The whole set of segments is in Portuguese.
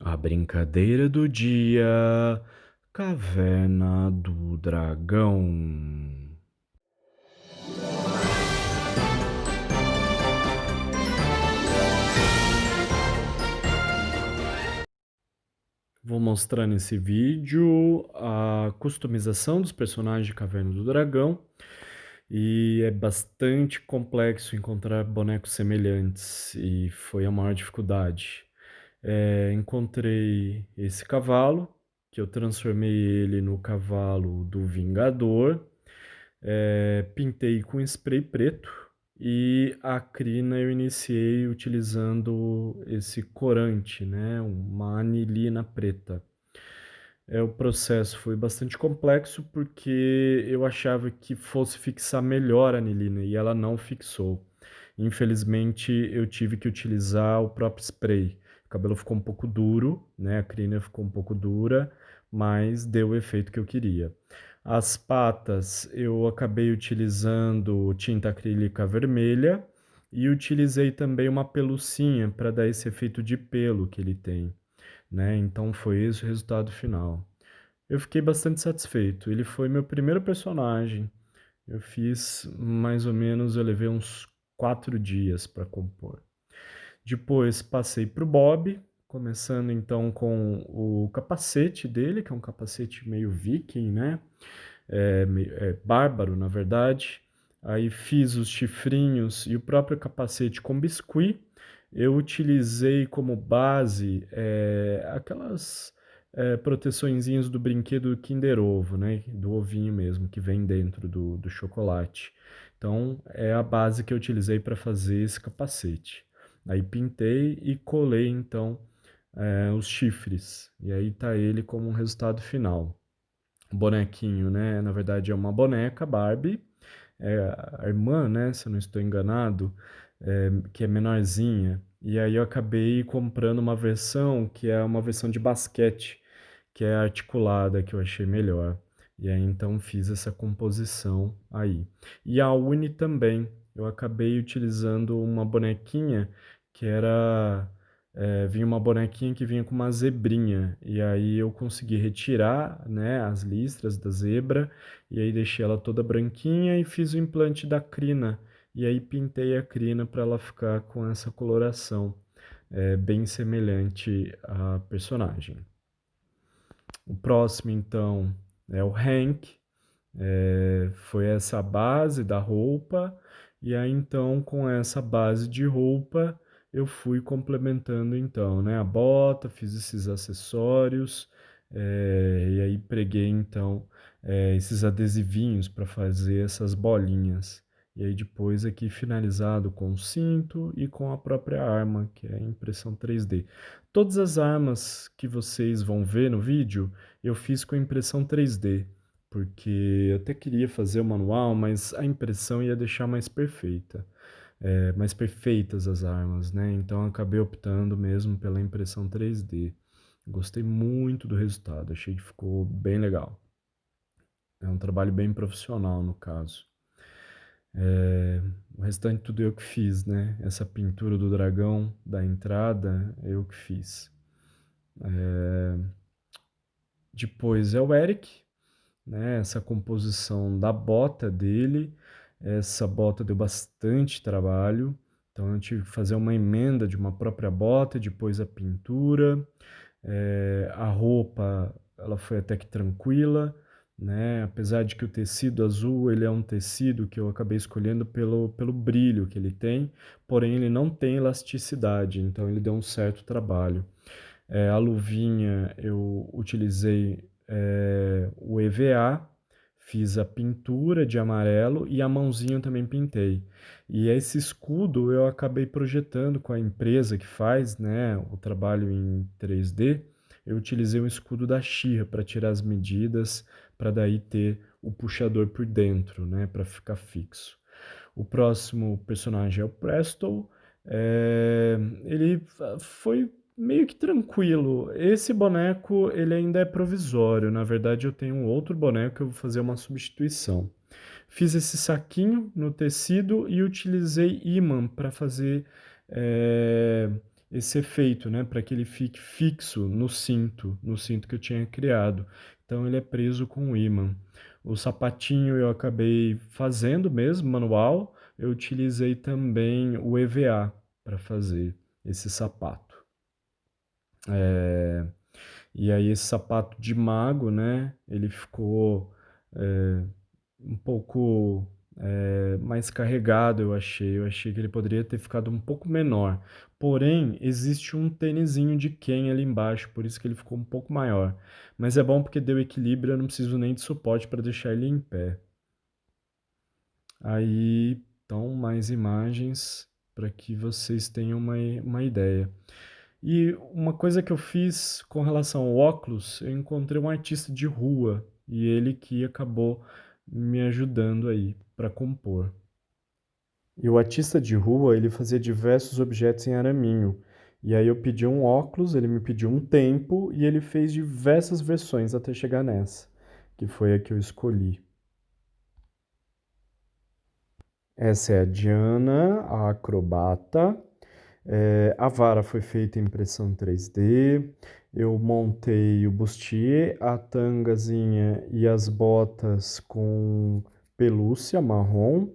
A brincadeira do dia, Caverna do Dragão. Vou mostrar nesse vídeo a customização dos personagens de Caverna do Dragão e é bastante complexo encontrar bonecos semelhantes e foi a maior dificuldade. Encontrei esse cavalo, que eu transformei ele no cavalo do Vingador. Pintei com spray preto e a crina eu iniciei utilizando esse corante, né, uma anilina preta. O processo foi bastante complexo porque eu achava que fosse fixar melhor a anilina e ela não fixou. Infelizmente eu tive que utilizar o próprio spray. O cabelo ficou um pouco duro, né, a crina ficou um pouco dura, mas deu o efeito que eu queria. As patas eu acabei utilizando tinta acrílica vermelha e utilizei também uma pelucinha para dar esse efeito de pelo que ele tem, né, então foi esse o resultado final. Eu fiquei bastante satisfeito, ele foi meu primeiro personagem, eu fiz mais ou menos eu levei uns 4 dias para compor. Depois passei para o Bob, começando então com o capacete dele, que é um capacete meio viking, né, bárbaro na verdade. Aí fiz os chifrinhos e o próprio capacete com biscuit. Eu utilizei como base, aquelas, proteçõezinhas do brinquedo Kinder Ovo, né, do ovinho mesmo, que vem dentro do chocolate. Então, é a base que eu utilizei para fazer esse capacete. Aí pintei e colei então, os chifres, e aí tá ele como um resultado final. O bonequinho, né, na verdade é uma boneca Barbie, a irmã, né, se eu não estou enganado, que é menorzinha. E aí eu acabei comprando uma versão que é uma versão de basquete, que é articulada, que eu achei melhor. E aí então fiz essa composição aí. E a Uni também, eu acabei utilizando uma bonequinha que era vinha uma bonequinha que vinha com uma zebrinha, e aí eu consegui retirar, né, as listras da zebra, e aí deixei ela toda branquinha e fiz o implante da crina, e aí pintei a crina para ela ficar com essa coloração, bem semelhante à personagem. O próximo, então, é o Hank. Foi essa base da roupa, e aí então com essa base de roupa eu fui complementando então, né, a bota, fiz esses acessórios, e aí preguei então esses adesivinhos para fazer essas bolinhas. E aí depois aqui finalizado com o cinto e com a própria arma, que é a impressão 3D. Todas as armas que vocês vão ver no vídeo, eu fiz com impressão 3D, porque eu até queria fazer o manual, mas a impressão ia deixar mais perfeita, mais perfeitas as armas, né? Então eu acabei optando mesmo pela impressão 3D. Gostei muito do resultado, achei que ficou bem legal. É um trabalho bem profissional no caso. O restante tudo eu que fiz, né? Essa pintura do dragão da entrada, eu que fiz. Depois é o Eric, né? Essa composição da bota dele. Essa bota deu bastante trabalho, então eu tive que fazer uma emenda de uma própria bota, depois a pintura. A roupa, ela foi até que tranquila, né? Apesar de que o tecido azul, ele é um tecido que eu acabei escolhendo pelo brilho que ele tem, porém ele não tem elasticidade, então ele deu um certo trabalho. A luvinha eu utilizei o EVA, fiz a pintura de amarelo e a mãozinha eu também pintei. E esse escudo eu acabei projetando com a empresa que faz, né, o trabalho em 3D. Eu utilizei um escudo da She-Ra para tirar as medidas, para daí ter o puxador por dentro, né, para ficar fixo. O próximo personagem é o Presto. Ele foi meio que tranquilo. Esse boneco, ele ainda é provisório. Na verdade, eu tenho um outro boneco que eu vou fazer uma substituição. Fiz esse saquinho no tecido e utilizei ímã para fazer esse efeito, né, para que ele fique fixo no cinto que eu tinha criado. Então ele é preso com ímã. O sapatinho eu acabei fazendo mesmo manual, eu utilizei também o EVA para fazer esse sapato. Eh, e aí esse sapato de mago, né, ele ficou, eh, um pouco, mais carregado eu achei que ele poderia ter ficado um pouco menor. Porém, existe um tênisinho de Ken ali embaixo, por isso que ele ficou um pouco maior. Mas é bom porque deu equilíbrio, eu não preciso nem de suporte para deixar ele em pé. Aí, então, mais imagens para que vocês tenham uma ideia. E uma coisa que eu fiz com relação ao óculos, eu encontrei um artista de rua e ele que acabou me ajudando aí para compor. E o artista de rua, ele fazia diversos objetos em araminho. E aí eu pedi um óculos, ele me pediu um tempo e ele fez diversas versões até chegar nessa, que foi a que eu escolhi. Essa é a Diana, a acrobata. A vara foi feita em impressão 3D. Eu montei o bustier, a tangazinha e as botas com pelúcia marrom.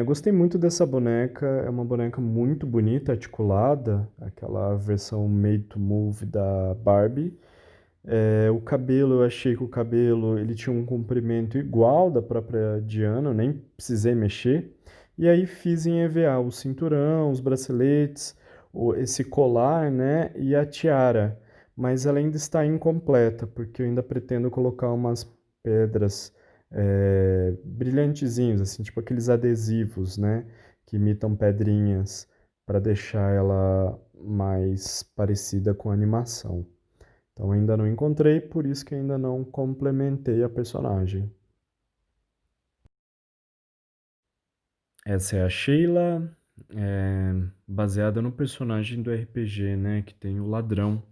Gostei muito dessa boneca, é uma boneca muito bonita, articulada, aquela versão made to move da Barbie. O cabelo, eu achei que o cabelo ele tinha um comprimento igual da própria Diana, eu nem precisei mexer. E aí fiz em EVA o cinturão, os braceletes, esse colar, né, e a tiara. Mas ela ainda está incompleta, porque eu ainda pretendo colocar umas pedras brilhantezinhos, assim, tipo aqueles adesivos, né, que imitam pedrinhas, para deixar ela mais parecida com a animação. Então ainda não encontrei, por isso que ainda não complementei a personagem. Essa é a Sheila, baseada no personagem do RPG, né, que tem o ladrão.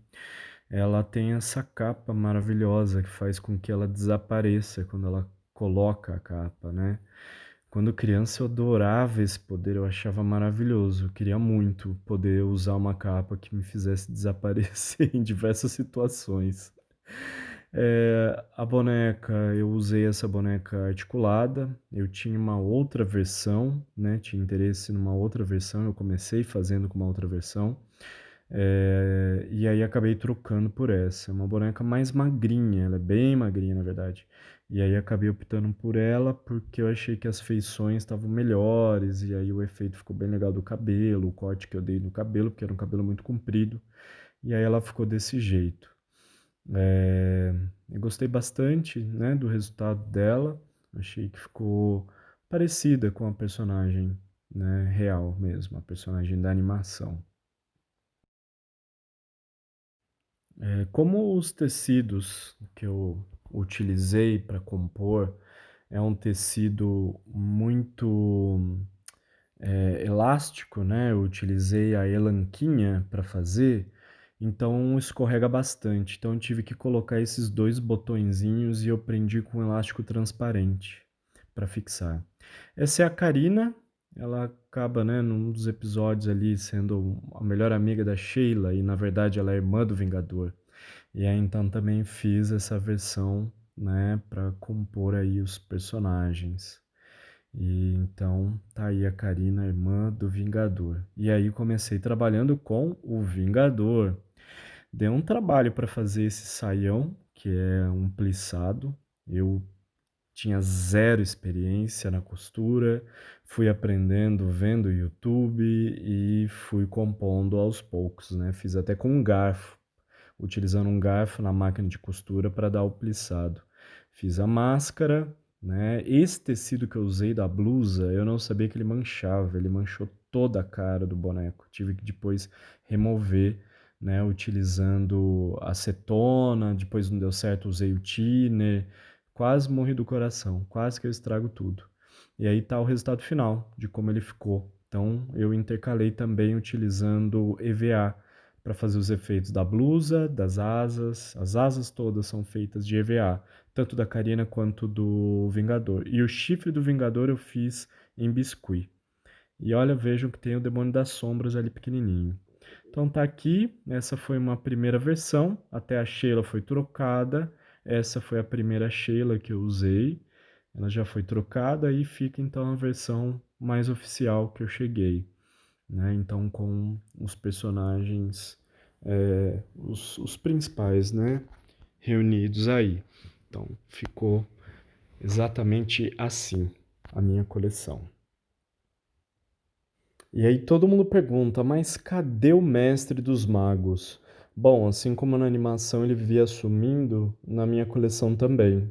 Ela tem essa capa maravilhosa que faz com que ela desapareça quando ela coloca a capa, né. Quando criança eu adorava esse poder, eu achava maravilhoso, eu queria muito poder usar uma capa que me fizesse desaparecer em diversas situações. A boneca, eu usei essa boneca articulada, eu tinha uma outra versão, né, tinha interesse numa outra versão, eu comecei fazendo com uma outra versão, e aí acabei trocando por essa. É uma boneca mais magrinha, ela é bem magrinha, na verdade. E aí acabei optando por ela, porque eu achei que as feições estavam melhores, e aí o efeito ficou bem legal do cabelo, o corte que eu dei no cabelo, porque era um cabelo muito comprido, e aí ela ficou desse jeito. Eh, eu gostei bastante, né, do resultado dela. Achei que ficou parecida com a personagem, né, real mesmo, a personagem da animação. Como os tecidos que eu utilizei para compor é um tecido muito elástico, né, eu utilizei a elanquinha para fazer, então escorrega bastante. Então eu tive que colocar esses 2 botõezinhos e eu prendi com um elástico transparente para fixar. Essa é a Karina, ela acaba, né, num dos episódios ali sendo a melhor amiga da Sheila e na verdade ela é irmã do Vingador. E aí então também fiz essa versão, né, para compor aí os personagens. E então tá aí a Karina, irmã do Vingador. E aí comecei trabalhando com o Vingador. Deu um trabalho para fazer esse saião, que é um plissado. Eu tinha zero experiência na costura, fui aprendendo vendo YouTube e fui compondo aos poucos, né? Fiz até com um garfo, utilizando um garfo na máquina de costura para dar o plissado. Fiz a máscara, né? Esse tecido que eu usei da blusa, eu não sabia que ele manchava, ele manchou toda a cara do boneco. Tive que depois remover, né, utilizando acetona, depois não deu certo, usei o thinner, quase morri do coração, quase que eu estrago tudo. E aí tá o resultado final de como ele ficou. Então eu intercalei também utilizando EVA para fazer os efeitos da blusa, das asas. As asas todas são feitas de EVA, tanto da Karina quanto do Vingador. E o chifre do Vingador eu fiz em biscuit. E olha, vejam que tem o Demônio das Sombras ali pequenininho. Então tá aqui, essa foi uma primeira versão, até a Sheila foi trocada, essa foi a primeira Sheila que eu usei, ela já foi trocada e fica então a versão mais oficial que eu cheguei, né, então com os personagens, os principais, né, reunidos aí. Então ficou exatamente assim a minha coleção. E aí todo mundo pergunta, mas cadê o mestre dos magos? Bom, assim como na animação ele vivia sumindo, na minha coleção também.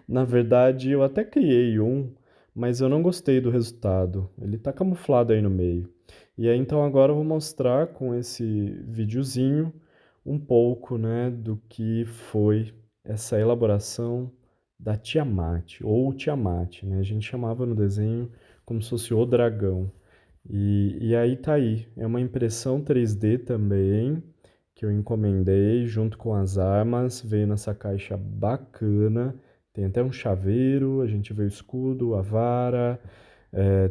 Na verdade, eu até criei um, mas eu não gostei do resultado. Ele tá camuflado aí no meio. E aí então agora eu vou mostrar com esse videozinho um pouco, né, do que foi essa elaboração da Tiamat, ou Tiamat, né? A gente chamava no desenho como se fosse o dragão. E aí tá aí, é uma impressão 3D também, que eu encomendei junto com as armas, veio nessa caixa bacana, tem até um chaveiro, a gente vê o escudo, a vara,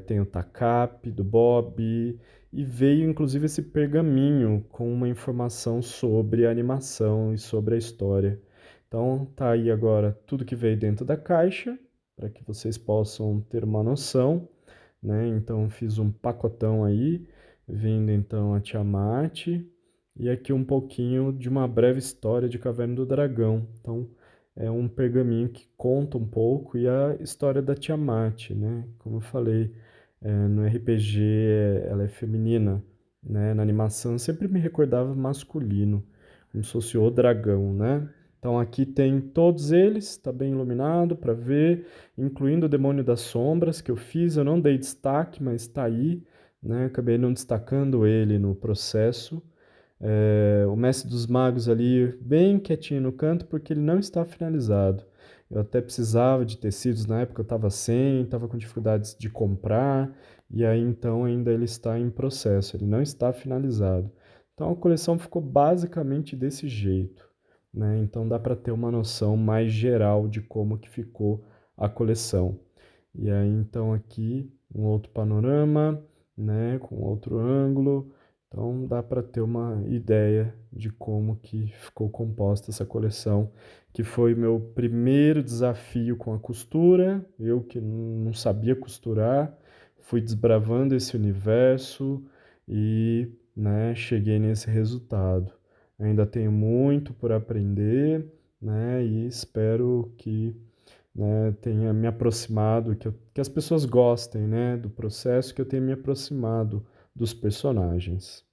tem o tacape do Bob, e veio inclusive esse pergaminho com uma informação sobre a animação e sobre a história. Então tá aí agora tudo que veio dentro da caixa, para que vocês possam ter uma noção, né? Então fiz um pacotão aí, vindo então a Tiamat e aqui um pouquinho de uma breve história de Caverna do Dragão. Então é um pergaminho que conta um pouco e a história da Tiamat, né? Como eu falei, no RPG ela é feminina, né? Na animação eu sempre me recordava masculino, como se fosse o dragão, né? Então aqui tem todos eles, está bem iluminado para ver, incluindo o Demônio das Sombras, que eu fiz, eu não dei destaque, mas está aí, né? Acabei não destacando ele no processo. O Mestre dos Magos ali, bem quietinho no canto, porque ele não está finalizado. Eu até precisava de tecidos, na época eu estava sem, estava com dificuldades de comprar, e aí então ainda ele está em processo, ele não está finalizado. Então a coleção ficou basicamente desse jeito, né? Então dá para ter uma noção mais geral de como que ficou a coleção. E aí então aqui um outro panorama, né, com outro ângulo. Então dá para ter uma ideia de como que ficou composta essa coleção, que foi meu primeiro desafio com a costura, eu que não sabia costurar, fui desbravando esse universo e, né, cheguei nesse resultado. Ainda tenho muito por aprender, né, e espero que, né, tenha me aproximado, que as pessoas gostem, né, do processo, que eu tenha me aproximado dos personagens.